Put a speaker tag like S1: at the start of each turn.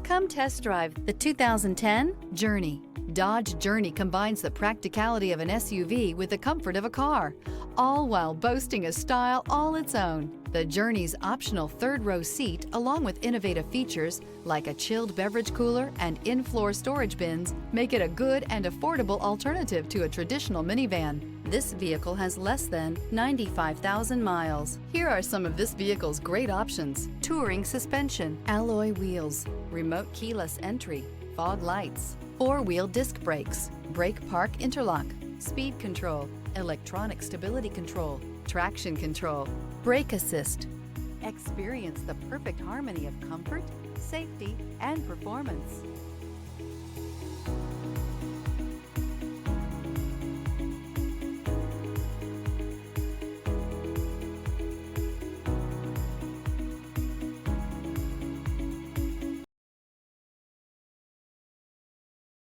S1: Come test drive the 2010 Journey. Dodge Journey combines the practicality of an SUV with the comfort of a car, all while boasting a style all its own. The Journey's optional third-row seat, along with innovative features like a chilled beverage cooler and in-floor storage bins, make it a good and affordable alternative to a traditional minivan. This vehicle has less than 95,000 miles. Here are some of this vehicle's great options: touring suspension, alloy wheels, remote keyless entry, fog lights, four-wheel disc brakes, brake park interlock, speed control, electronic stability control, traction control, brake assist. Experience the perfect harmony of comfort, safety, and performance.